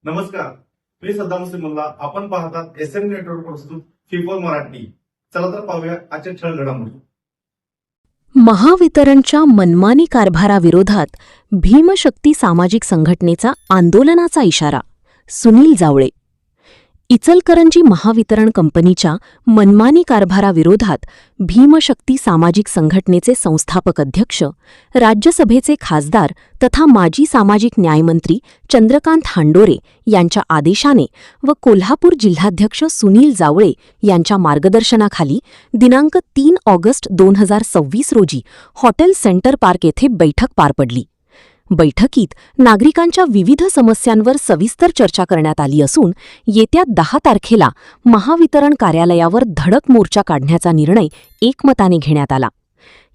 नमस्कार, मी सद्दाम मुस्लिमुल्ला. आपण पाहतात एसएम नेटवर्क प्रस्तुत फिफोर मराठी. चला तर पाहूया आजच्या ठळक घडामोडी. महावितरणच्या मनमानी कारभाराविरोधात भीमशक्ती सामाजिक संघटनेचा आंदोलनाचा इशारा. सुनील जावळे. इचलकरंजी महावितरण कंपनीच्या मनमानी कारभाराविरोधात भीमशक्ती सामाजिक संघटनेचे संस्थापक अध्यक्ष, राज्यसभेचे खासदार तथा माजी सामाजिक न्यायमंत्री चंद्रकांत हांडोरे यांच्या आदेशाने व कोल्हापूर जिल्हाध्यक्ष सुनील जावळे यांच्या मार्गदर्शनाखाली दिनांक 3 ऑगस्ट 2026 रोजी हॉटेल सेंटर पार्क येथे बैठक पार पडली. बैठकीत नागरिकांच्या विविध समस्यांवर सविस्तर चर्चा करण्यात आली असून येत्या 10 तारखेला महावितरण कार्यालयावर धडक मोर्चा काढण्याचा निर्णय एकमताने घेण्यात आला.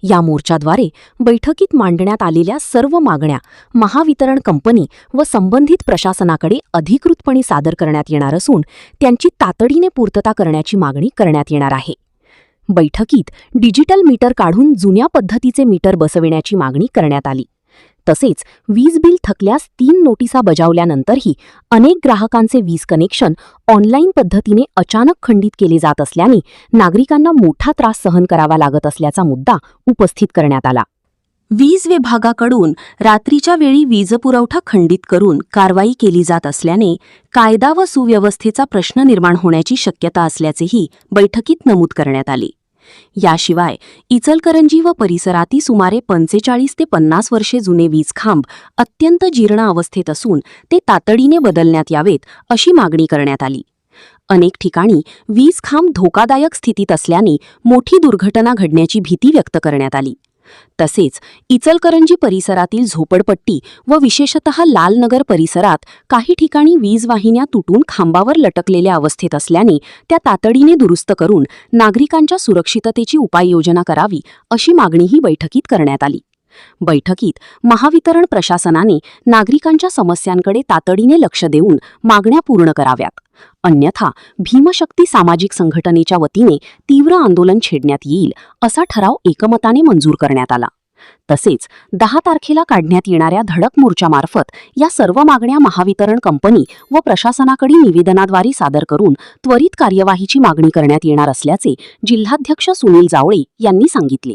या मोर्चाद्वारे बैठकीत मांडण्यात आलेल्या सर्व मागण्या महावितरण कंपनी व संबंधित प्रशासनाकडे अधिकृतपणे सादर करण्यात येणार असून त्यांची तातडीने पूर्तता करण्याची मागणी करण्यात येणार आहे. बैठकीत डिजिटल मीटर काढून जुन्या पद्धतीचे मीटर बसविण्याची मागणी करण्यात आली. तसेच वीज बिल थकल्यास 3 नोटिसा बजावल्यानंतरही अनेक ग्राहकांचे वीज कनेक्शन ऑनलाईन पद्धतीने अचानक खंडित केले जात असल्याने नागरिकांना मोठा त्रास सहन करावा लागत असल्याचा मुद्दा उपस्थित करण्यात आला. वीज विभागाकडून रात्रीच्या वेळी वीजपुरवठा खंडित करून कारवाई केली जात असल्याने कायदा व सुव्यवस्थेचा प्रश्न निर्माण होण्याची शक्यता असल्याचेही बैठकीत नमूद करण्यात आले. याशिवाय इचलकरंजी व परिसरातील सुमारे 45 ते 50 वर्षे जुने वीजखांब अत्यंत जीर्ण अवस्थेत असून ते तातडीने बदलण्यात यावेत अशी मागणी करण्यात आली. अनेक ठिकाणी वीजखांब धोकादायक स्थितीत असल्याने मोठी दुर्घटना घडण्याची भीती व्यक्त करण्यात आली. तसेच इचलकरंजी परिसरातील झोपडपट्टी व विशेषतः लालनगर परिसरात काही ठिकाणी वीज वाहिन्या तुटून खांबावर लटकलेल्या अवस्थेत असल्याने त्या तातडीने दुरुस्त करून नागरिकांच्या सुरक्षिततेची उपाययोजना करावी अशी मागणीही बैठकीत करण्यात आली. बैठकीत महावितरण प्रशासनाने नागरिकांच्या समस्यांकडे तातडीने लक्ष देऊन मागण्या पूर्ण कराव्यात, अन्यथा भीमशक्ती सामाजिक संघटनेच्या वतीने तीव्र आंदोलन छेडण्यात येईल असा ठराव एकमताने मंजूर करण्यात आला. तसेच 10 तारखेला काढण्यात येणाऱ्या धडक मोर्चामार्फत या सर्व मागण्या महावितरण कंपनी व प्रशासनाकडे निवेदनाद्वारे सादर करून त्वरित कार्यवाहीची मागणी करण्यात येणार असल्याचे जिल्हाध्यक्ष सुनील जावळे यांनी सांगितले.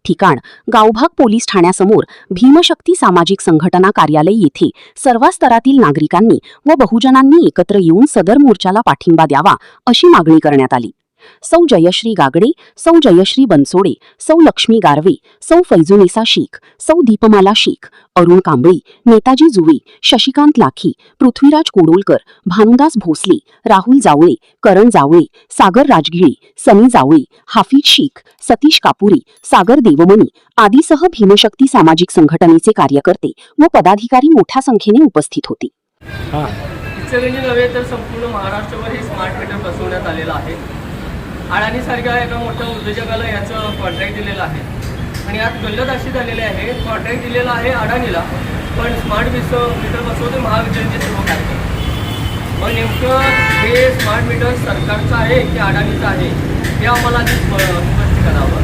ठिकाण गावभाग पोलीस ठाण्यासमोर भीमशक्ती सामाजिक संघटना कार्यालय येथे सर्व स्तरातील नागरिकांनी व बहुजनांनी एकत्र येऊन सदर मोर्चाला पाठिंबा द्यावा अशी मागणी करण्यात आली. सौ जयश्री गागडे, सौ जयश्री बनसोडे, सौ लक्ष्मी गारवे, सौ फैजुनिसा शेख, सौ दीपमाला शेख, अरुण कांबळे, नेताजी जुवे, शशिकांत लाखी, पृथ्वीराज कोडोलकर, भानुदास भोसले, राहुल जावळे, करण जावळे, सागर राजगिळे, सनी जावळे, हाफिज शेख, सतीश कापुरे, सागर देवमणी आदीसह भीमशक्ती सामाजिक संघटनेचे कार्यकर्ते व पदाधिकारी मोठ्या संख्येने उपस्थित होते. इचलकरंजी नव्हे तर संपूर्ण महाराष्ट्रभर हे स्मार्ट मीटर बसवण्यात आलेलं आहे. अडाणीसारख्या एका मोठ्या उद्योजकाला याचं कॉन्ट्रॅक्ट दिलेलं आहे आणि यात गल्लत अशी झालेली आहे, कॉन्ट्रॅक्ट दिलेला आहे अडाणीला, पण स्मार्ट मीटर बसवते महावितरणचे सर्व कार्यक्रम. मग नेमकं हे स्मार्ट मीटर सरकारचं आहे की अडाणीचं आहे हे आम्हाला आधी स्पष्ट करावं.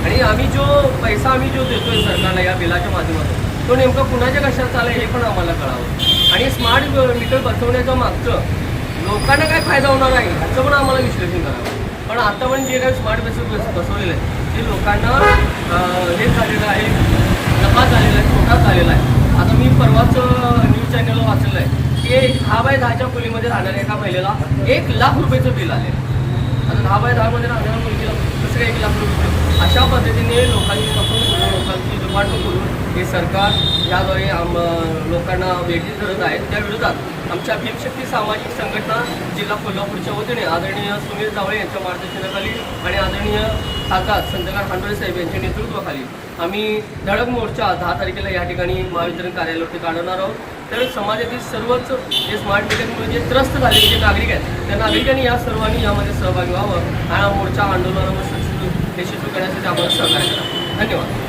आणि आम्ही जो पैसा देतोय सरकारला या बिलाच्या माध्यमातून तो नेमका कुणाच्या कशात चालेल हे पण आम्हाला कळावं. आणि स्मार्ट मीटर बसवण्याचं मागचं लोकांना काय फायदा होणार आहे याचं पण आम्हाला विश्लेषण करावं. पण आतापर्यंत जे काही स्मार्ट बसवलेलं आहे ते लोकांना हे झालेलं आहे, नफा झालेला आहे, तोटा झालेला आहे. आता मी परवाच न्यूज चॅनलवर वाचलेलं आहे की 10 बाय 10च्या खोलीमध्ये राहणाऱ्या एका महिलेला 1 लाख रुपयेचं बिल आलेलं आहे. आता 10 बाय 10मध्ये राहणाऱ्या मुलगीला कसं काय 1 लाख रुपये? अशा पद्धतीने लोकांची फसवणूक करून, लोकांची दुपाटणूक करून हे सरकार याद्वारे लोकांना वेठी धरत आहेत. त्या विरोधात आमच्या भीमशक्ती सामाजिक संघटना जिल्हा कोल्हापूरच्या वतीने आदरणीय सुनील जावळे यांच्या मार्गदर्शनाखाली आणि आदरणीय खासदार चंद्रकांत हांडोरे साहेब यांच्या नेतृत्वाखाली आम्ही धडक मोर्चा 10 तारखेला या ठिकाणी महावितरण कार्यालयावरती काढणार आहोत. तर समाजातील सर्वच जे स्मार्ट मीटरमुळे जे त्रस्त झालेले जे नागरिक आहेत त्या नागरिकांनी या सर्वांनी यामध्ये सहभागी व्हावं आणि हा मोर्चा आंदोलनावर यशस्वी करण्यासाठी आम्हाला सहकार्य करा. धन्यवाद.